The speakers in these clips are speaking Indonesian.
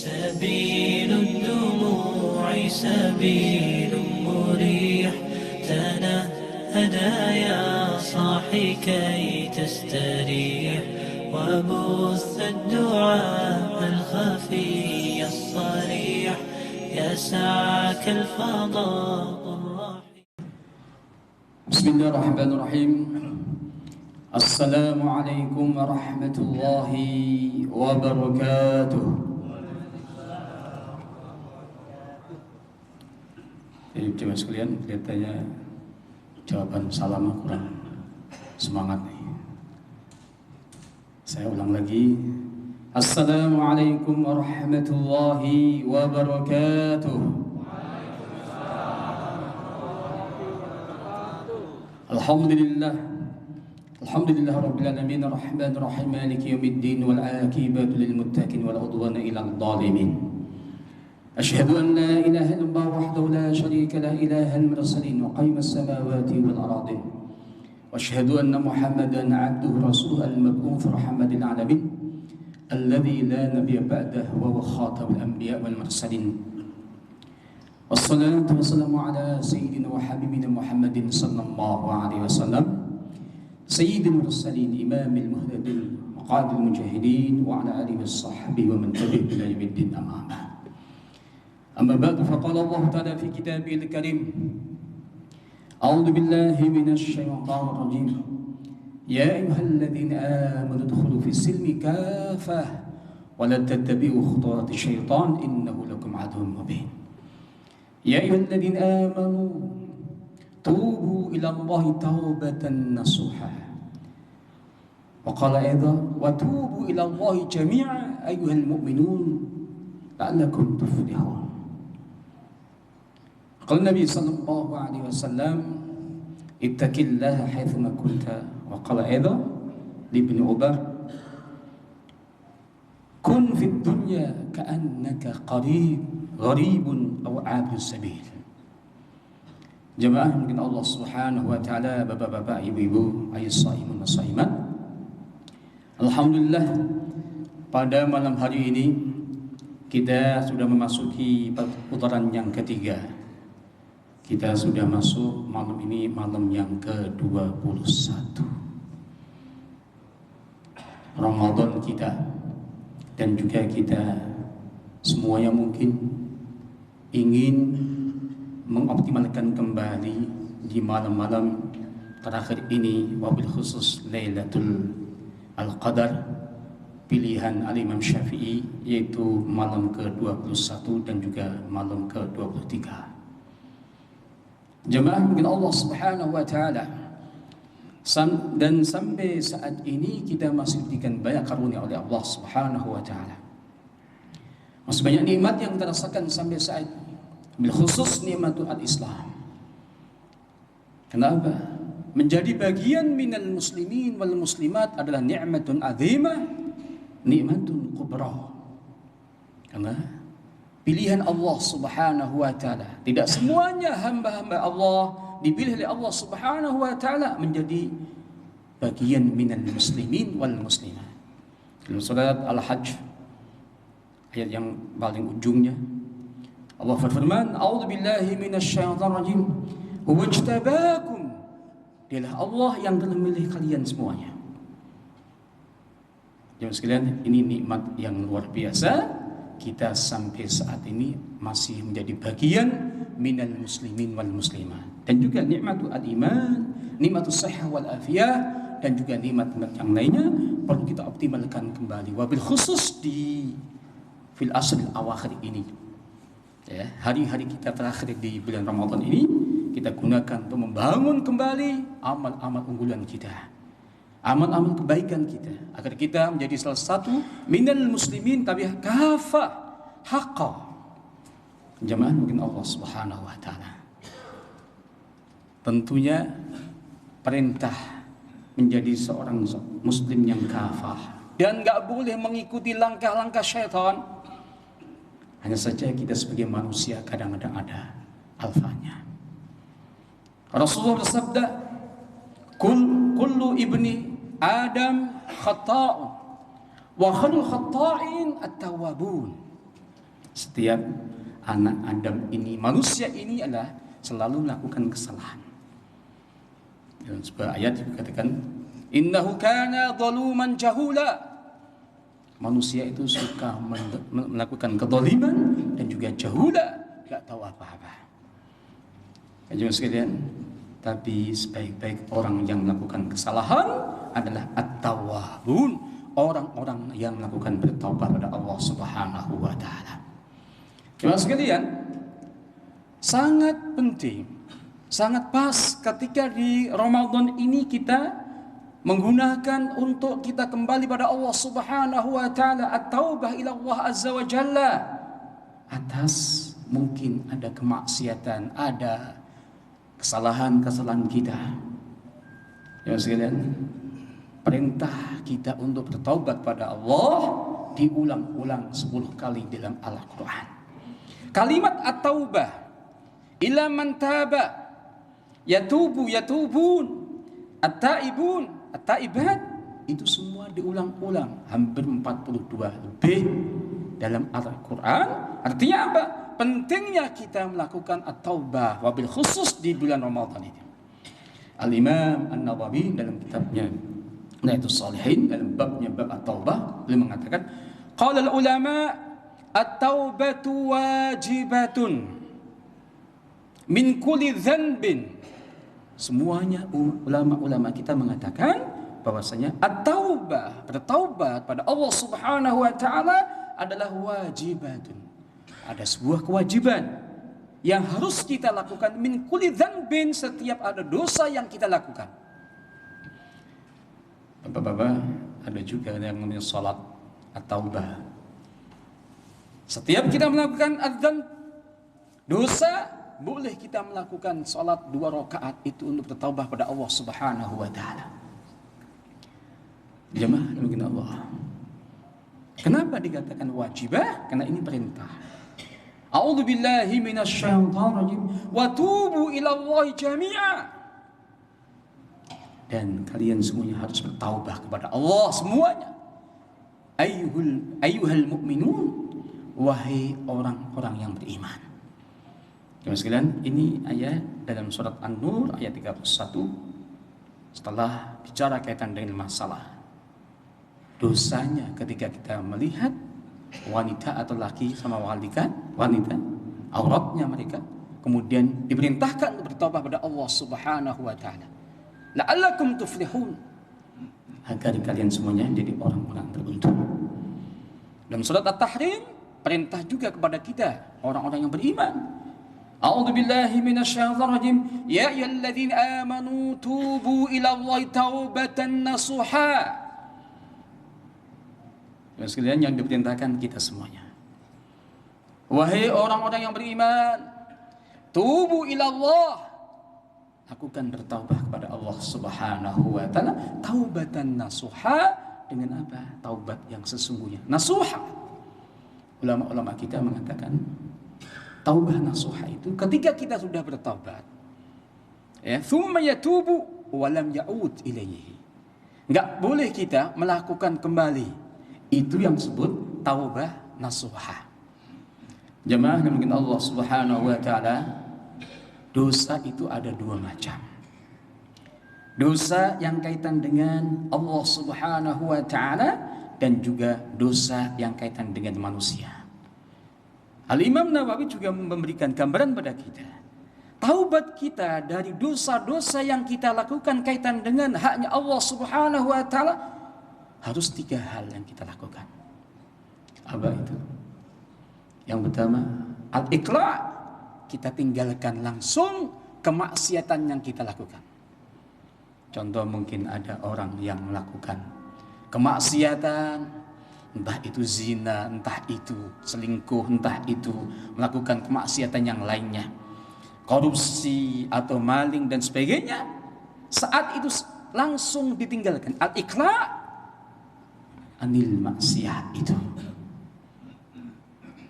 سبيل الدموع سبيل مريح تنهدى يا صاحي كي تستريح وبث الدعاء الخفي الصريح يسعك الفضاء الرحيم. بسم الله الرحمن الرحيم. السلام عليكم ورحمة الله وبركاته. Jadi teman sekalian, kelihatannya jawaban salam kurang semangat nih. Saya ulang lagi. Assalamualaikum warahmatullahi wabarakatuh. Alhamdulillah. Alhamdulillah rabbil alamin arrahmanir rahim maliki yaumiddin wal 'aqibatu lil muttaqin wala udwana ilal zalimin. أشهد أن لا إله إلا الله وحده لا شريك له إله المرسلين وقيم السماوات والأراضين وأشهد أن محمدا عبده رسوله المبعوث رحمة للعالمين الذي لا نبي بعده وهو خاتم الأنبياء والمرسلين والصلاة والسلام على سيدنا وحبيبنا محمد صلى الله عليه وسلم سيد المرسلين إمام المهتدين وقائد المجاهدين وعلى آله وصحبه ومن تبعهم إلى يوم الدين أمامه. أما بعد فقال الله تعالى في كتابه الكريم أعوذ بالله من الشيطان الرجيم يا أيها الذين آمنوا ادخلوا في السلم كافة ولا تتبعوا خطوات الشيطان إنه لكم عدو مبين. يا أيها الذين آمنوا توبوا إلى الله توبة نصوحا وقال أيضا وتوبوا إلى الله جميعا أيها المؤمنون لعلكم تفلحون. قال النبي صلى الله عليه وسلم اتق الله حيثما كنت وقال أيضا لابن عمر كن في الدنيا كأنك غريب أو عابر السبيل. Jemaah mungkin Allah Subhanahu wa taala, bapak-bapak, ibu-ibu, ayat shaimun shaimat. Alhamdulillah pada malam hari ini kita sudah memasuki putaran yang ketiga. Kita sudah masuk malam ini malam yang ke-21 Ramadan kita, dan juga kita semuanya mungkin ingin mengoptimalkan kembali di malam-malam terakhir ini, wabil khusus Lailatul Qadar pilihan Al-Imam Syafi'i, yaitu malam ke-21 dan juga malam ke-23. Jemaah mungkin Allah Subhanahu wa taala, dan sampai saat ini kita masih diberikan banyak karunia oleh Allah Subhanahu wa taala. Masih banyak nikmat yang kita rasakan sampai saat ini, bil khusus nikmatul Islam. Kenapa? Menjadi bagian minal muslimin wal muslimat adalah nikmatun azimah, nikmatun kubra. Karena pilihan Allah Subhanahu wa taala, tidak semuanya hamba-hamba Allah dipilih oleh Allah Subhanahu wa taala menjadi bagian minal muslimin wal muslimat. Dalam surat Al-Hajj ayat yang paling ujungnya Allah berfirman, "A'udzu billahi minasyaitonir rajim. Wajtabakum." Dialah Allah yang telah memilih kalian semuanya. Jemaah sekalian, ini nikmat yang luar biasa. Kita sampai saat ini masih menjadi bagian minal muslimin wal muslimat, dan juga nikmatul iman, nikmatul sihah wal afiyah, dan juga nikmat-nikmat yang lainnya perlu kita optimalkan kembali, wabil khusus di fil asril awakhir ini. Ya, hari-hari kita terakhir di bulan Ramadan ini kita gunakan untuk membangun kembali amal-amal unggulan kita, amal-amal kebaikan kita, agar kita menjadi salah satu minal muslimin tapi kafah haqqa. Jemaah mungkin Allah Subhanahu wa taala tentunya perintah menjadi seorang muslim yang kafah dan enggak boleh mengikuti langkah-langkah syaitan. Hanya saja kita sebagai manusia kadang-kadang ada alfanya. Rasulullah bersabda, kullu ibni Adam khata'un wa khairul khata'in at-tawwabun. Setiap anak Adam ini, manusia ini adalah selalu melakukan kesalahan. Dalam sebuah ayat dikatakan, innahu kana zaluman jahula. Manusia itu suka melakukan kezaliman dan juga jahula, gak tahu apa-apa. Jemaah sekalian, tapi sebaik-baik orang yang melakukan kesalahan adalah at-tawwabun, orang-orang yang melakukan bertaubat pada Allah Subhanahu wa taala. Jemaah sekalian, sangat penting, sangat pas ketika di Ramadan ini kita menggunakan untuk kita kembali pada Allah Subhanahu wa taala, at-taubah ila Allah azza wa jalla, atas mungkin ada kemaksiatan, ada kesalahan-kesalahan kita. Ya sekalian, perintah kita untuk bertaubat pada Allah diulang-ulang 10 kali dalam Al-Qur'an. Kalimat at-taubah, ila man taba, yatubun, at-taibun, at-taibat, itu semua diulang-ulang hampir 42 lebih dalam Al-Quran. Artinya apa? Pentingnya kita melakukan at-taubah, wabil khusus di bulan Ramadan ini. Al-Imam An-Nawawi dalam kitabnya Riyadhus Shalihin, dalam babnya bab at-taubah, beliau mengatakan, qala al-ulama at-taubatu wajibatun min kulli dhanbin. Semuanya ulama-ulama kita mengatakan bahwasanya at-taubah, bertaubat pada Allah Subhanahu wa taala adalah wajibatun. Ada sebuah kewajiban yang harus kita lakukan min kulli dzanbin, setiap ada dosa yang kita lakukan. Bapak-bapak, ada juga yang namanya salat at-taubah. Setiap kita melakukan adzan dosa, boleh kita melakukan salat 2 rakaat itu untuk bertaubat pada Allah Subhanahu wa taala. Jemaah mungkin Allah. Kenapa dikatakan wajibah? Karena ini perintah. A'udzu billahi minasyaitonir rajim. Wa tubu ila Allah jami'a. Dan kalian semuanya harus bertaubat kepada Allah semuanya. Ayyuhal mu'minun, wahai orang-orang yang beriman. Jemaah sekalian, ini ayat dalam surat An-Nur ayat 31. Setelah bicara kaitan dengan masalah dosanya ketika kita melihat wanita atau laki sama wanita, auratnya mereka, kemudian diperintahkan untuk bertaubat pada Allah Subhanahu wa taala. La'allakum tuflihun, agar kalian semuanya jadi orang-orang beruntung. Dalam surat At-Tahrim perintah juga kepada kita orang-orang yang beriman. A'udzu billahi minasyaitonir rajim. Ya ayyuhalladzina amanu tubu ila Allahi taubatan nasuha. Dan sekalian yang diperintahkan kita semuanya. Wahai orang-orang yang beriman, tubu ila Allah, lakukan bertaubat kepada Allah Subhanahu wa taala taubatan nasuha. Dengan apa? Taubat yang sesungguhnya. Nasuha. Ulama-ulama kita mengatakan taubah nasuha itu ketika kita sudah bertaubat, ya, thumma yatubu wa lam ya'ud ilaihi. Enggak boleh kita melakukan kembali. Itu yang disebut taubah nasuha. Jemaah yang mungkin Allah Subhanahu wa taala, dosa itu ada 2 macam. Dosa yang kaitan dengan Allah Subhanahu wa taala dan juga dosa yang kaitan dengan manusia. Al-Imam Nawawi juga memberikan gambaran pada kita. Taubat kita dari dosa-dosa yang kita lakukan kaitan dengan haknya Allah Subhanahu wa taala, harus 3 hal yang kita lakukan. Apa itu? Yang pertama, al-iqla', kita tinggalkan langsung kemaksiatan yang kita lakukan. Contoh, mungkin ada orang yang melakukan kemaksiatan, entah itu zina, entah itu selingkuh, entah itu melakukan kemaksiatan yang lainnya, korupsi atau maling dan sebagainya. Saat itu langsung ditinggalkan al-iqla' anil maksiat itu.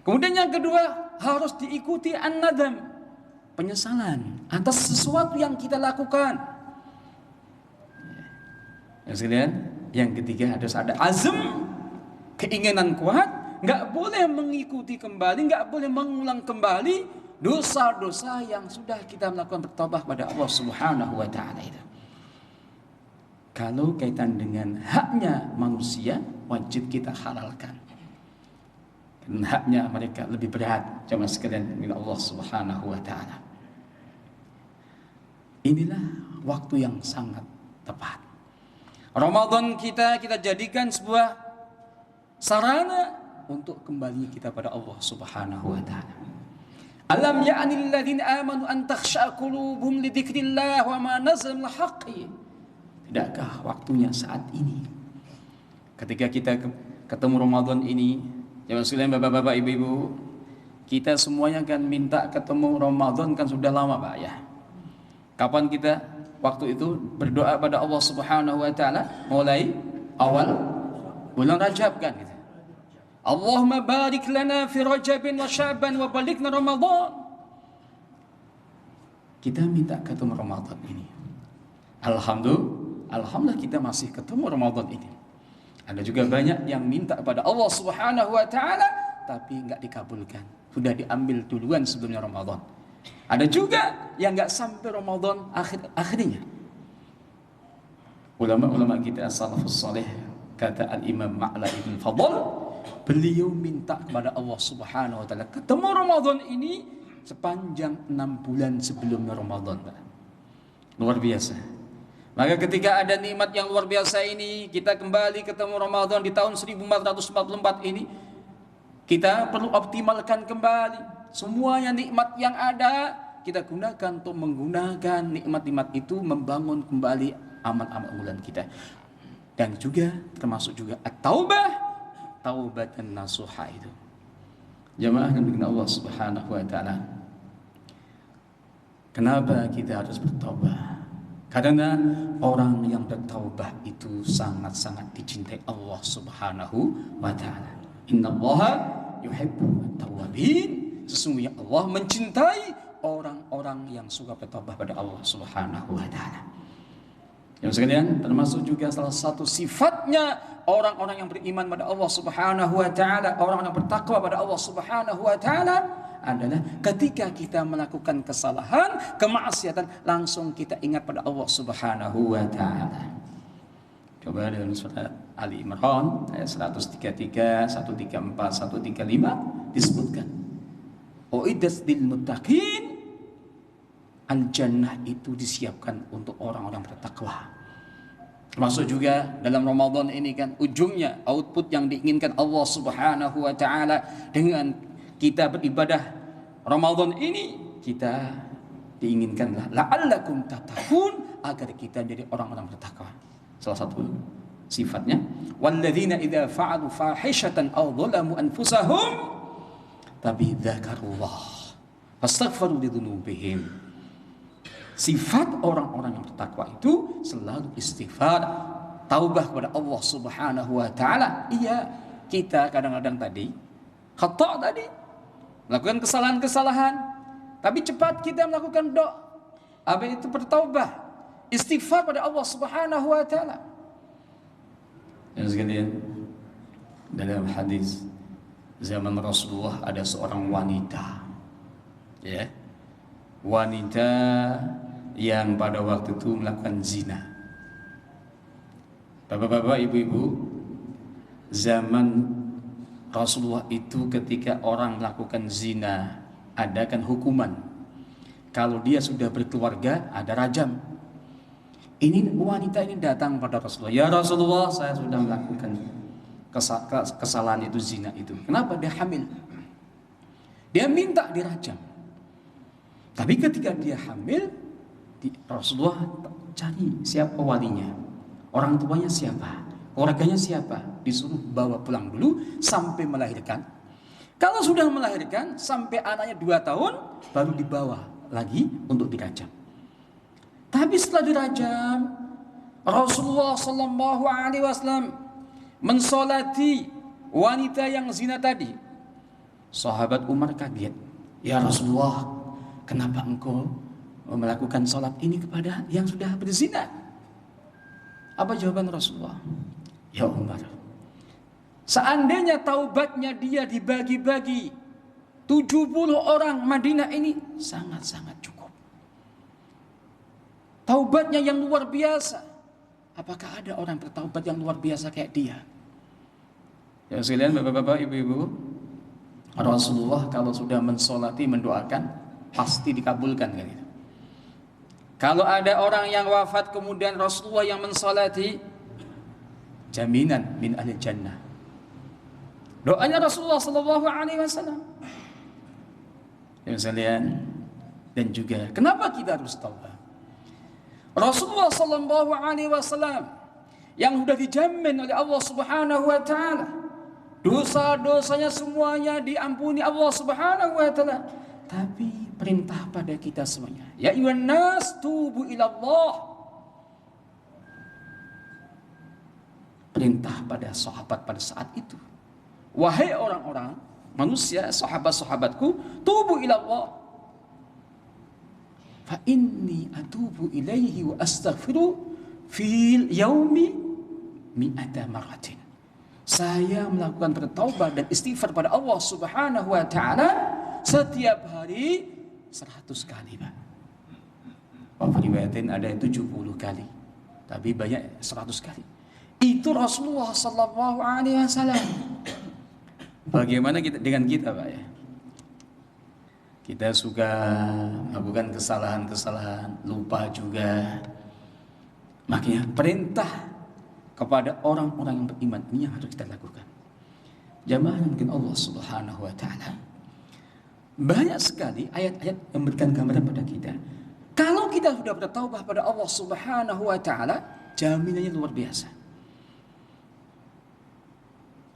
Kemudian yang kedua, harus diikuti an-nadam, penyesalan atas sesuatu yang kita lakukan. Yang ketiga, harus ada azam, keinginan kuat nggak boleh mengikuti kembali, nggak boleh mengulang kembali dosa-dosa yang sudah kita melakukan bertobat pada Allah Subhanahu wa taala itu. Kalau kaitan dengan haknya manusia, wajib kita halalkan. Dan haknya mereka lebih berat, jamaah sekalian min Allah Subhanahu wa taala. Inilah waktu yang sangat tepat. Ramadan kita jadikan sebuah sarana untuk kembali kita pada Allah Subhanahu wa taala. Alam ya'nil ladzina amanu an takhsha'a qulubuhum li dzikrillah wa ma nazala minal haqqi. Tidakkah waktunya saat ini ketika kita ketemu Ramadan ini, jemaah sekalian, bapak-bapak, ibu-ibu, kita semuanya kan minta ketemu Ramadan kan sudah lama, Pak ya. Kapan kita waktu itu berdoa pada Allah Subhanahu wa taala? Mulai awal bulan Rajab kan gitu. Allahumma barik lana fi Rajabin wa Sya'ban wa balighna Ramadan. Kita minta ketemu Ramadan ini. Alhamdulillah kita masih ketemu Ramadan ini. Ada juga banyak yang minta kepada Allah Subhanahu wa taala tapi enggak dikabulkan. Sudah diambil duluan sebelumnya Ramadan. Ada juga yang enggak sampai Ramadan akhirnya. Ulama-ulama kita salafus saleh, kata Al-Imam Ma'la Ibn Fadl, beliau minta kepada Allah Subhanahu wa taala ketemu Ramadan ini sepanjang 6 bulan sebelum Ramadan. Luar biasa. Maka ketika ada nikmat yang luar biasa ini, kita kembali ketemu Ramadan di tahun 1444 ini, kita perlu optimalkan kembali semua yang nikmat yang ada, kita gunakan untuk menggunakan nikmat-nikmat itu membangun kembali amal-amalan kita. Dan juga termasuk juga at-taubah, taubatan nasuha itu. Jamaah yang dengan Allah Subhanahu wa taala. Kenapa kita harus bertaubat? Karena orang yang bertaubat itu sangat-sangat dicintai Allah Subhanahu wa taala. Innallaha yuhibbut tawwabin. Sesungguhnya Allah mencintai orang-orang yang suka bertaubat pada Allah Subhanahu wa taala. Yang sekalian, termasuk juga salah satu sifatnya orang-orang yang beriman pada Allah Subhanahu wa taala, orang yang bertakwa pada Allah Subhanahu wa taala adalah ketika kita melakukan kesalahan, kemaksiatan, langsung kita ingat pada Allah Subhanahu wa taala. Coba dalam surat Ali Imran ayat 133, 134, 135 disebutkan, Uiddat lil muttaqin, al-jannah itu disiapkan untuk orang-orang bertakwa. Termasuk juga dalam Ramadan ini kan ujungnya output yang diinginkan Allah Subhanahu wa taala dengan kita beribadah Ramadan ini, kita diinginkanlah la'allakum tattaqun, agar kita jadi orang-orang bertakwa. Salah satu sifatnya walladzina idza fa'alu fahishatan aw dhalamu anfusahum tapi dzakarullah fastaghfiru lidzunubihim. Sifat orang-orang yang bertakwa itu selalu istighfar, taubah kepada Allah Subhanahu wa taala. Iya, kita kadang-kadang tadi khata tadi, melakukan kesalahan-kesalahan, tapi cepat kita melakukan doa. Apa itu bertaubah, istighfar pada Allah Subhanahu wa taala. Yang sekalian, dalam hadis zaman Rasulullah ada seorang wanita, ya, wanita yang pada waktu itu melakukan zina. Bapak-bapak, ibu-ibu, zaman Rasulullah itu ketika orang melakukan zina ada kan hukuman. Kalau dia sudah berkeluarga ada rajam. Ini wanita ini datang pada Rasulullah, ya Rasulullah, saya sudah melakukan kesalahan itu, zina itu. Kenapa? Dia hamil. Dia minta dirajam. Tapi ketika dia hamil, Rasulullah cari siapa walinya, orang tuanya siapa, keluarganya siapa, disuruh bawa pulang dulu sampai melahirkan. Kalau sudah melahirkan sampai anaknya 2 tahun, baru dibawa lagi untuk dirajam. Tapi setelah dirajam, Rasulullah sallallahu alaihi wasallam mensolati wanita yang zina tadi. Sahabat Umar kaget, ya Rasulullah, kenapa engkau melakukan salat ini kepada yang sudah berzina? Apa jawaban Rasulullah? Ya Umar, Seandainya taubatnya dia dibagi-bagi 70 orang Madinah ini sangat-sangat cukup. Taubatnya yang luar biasa. Apakah ada orang bertaubat yang luar biasa kayak dia? Ya sekalian bapak-bapak, ibu-ibu, Rasulullah kalau sudah mensolati, mendoakan, pasti dikabulkan kan itu. Kalau ada orang yang wafat kemudian Rasulullah yang mensolati, jaminan min ahli jannah. Doanya Rasulullah sallallahu alaihi wasallam. Ya sekalian, dan juga kenapa kita harus taubat? Rasulullah sallallahu alaihi wasallam yang sudah dijamin oleh Allah Subhanahu wa taala, dosa-dosanya semuanya diampuni Allah Subhanahu wa taala. Tapi perintah pada kita semuanya, ya ayyuhan nas tubu ila Allah. Perintah pada sahabat pada saat itu, wahai orang-orang manusia, sahabat-sahabatku, tubu ila Allah. Fa inni atubu ilaihi wa astaghfiru fil yaumi mi'ata maratin. Saya melakukan bertaubat dan istighfar pada Allah Subhanahu wa taala setiap hari 100 kali, Pak. Riwayatin ada 70 kali, tapi banyak 100 kali. Itu Rasulullah sallallahu alaihi wasallam. Bagaimana dengan kita, Pak ya? Kita suka melakukan kesalahan-kesalahan, lupa juga. Makanya perintah kepada orang-orang yang beriman ini yang harus kita lakukan. Jamaah mungkin Allah Subhanahu wa taala. Banyak sekali ayat-ayat yang memberikan gambaran pada kita. Kalau kita sudah bertaubat pada Allah Subhanahu wa taala, jaminannya luar biasa.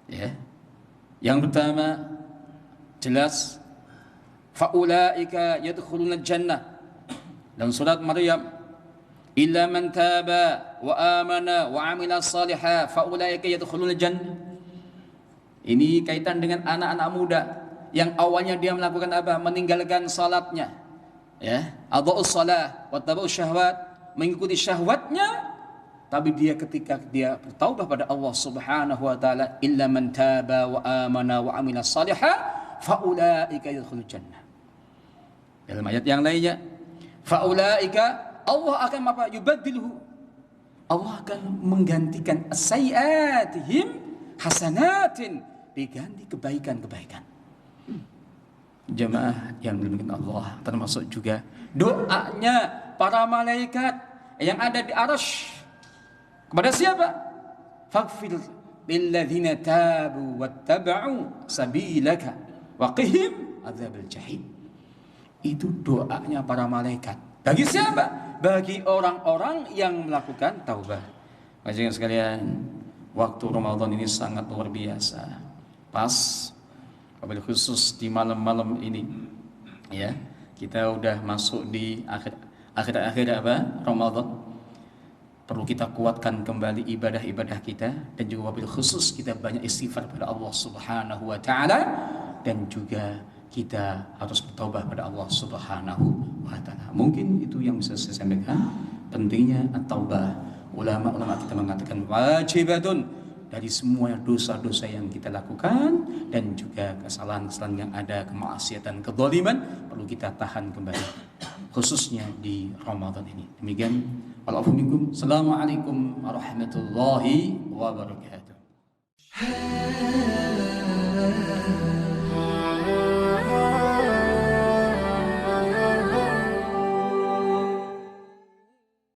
Ya. Yang pertama jelas faulaika yadkhuluna jannah. Dalam surat Maryam, illa man taba wa amana wa amila salihah faulaika yadkhuluna jannah. Ini kaitan dengan anak-anak muda yang awalnya dia melakukan apa? Meninggalkan salatnya, ya, adha'us salah wa tabu'us syahwat, mengikuti syahwatnya. Tapi dia ketika dia bertaubat pada Allah Subhanahu wa taala, illa man taba wa amana wa amila salihah faulaika yadkhulul jannah. Dalam ayat yang lainnya, faulaika, Allah akan apa? Yubaddiluhu. Allah akan menggantikan as-sayyi'atihim hasanatin, diganti kebaikan-kebaikan. Jemaah yang dimuliakan Allah, termasuk juga doanya para malaikat yang ada di arsy. Kepada siapa? Faghfir lilladzina tabu wattaba'u sabilaka wa qihim adzabil jahim. Itu doanya para malaikat. Bagi siapa? Bagi orang-orang yang melakukan taubat. Majikan sekalian, waktu Ramadan ini sangat luar biasa. Pas wabil khusus di malam-malam ini, ya, kita udah masuk di akhir apa? Ramadan. Perlu kita kuatkan kembali ibadah-ibadah kita, dan juga wabil khusus kita banyak istighfar pada Allah Subhanahu wa taala, dan juga kita harus bertaubat pada Allah Subhanahu wa taala. Mungkin itu yang bisa saya sampaikan, pentingnya at-taubah. Ulama-ulama kita mengatakan wajibatun, dari semua dosa-dosa yang kita lakukan dan juga kesalahan-kesalahan yang ada, kemaksiatan, kezaliman, perlu kita tahan kembali, khususnya di Ramadan ini. Demikian, Assalamualaikum warahmatullahi wabarakatuh.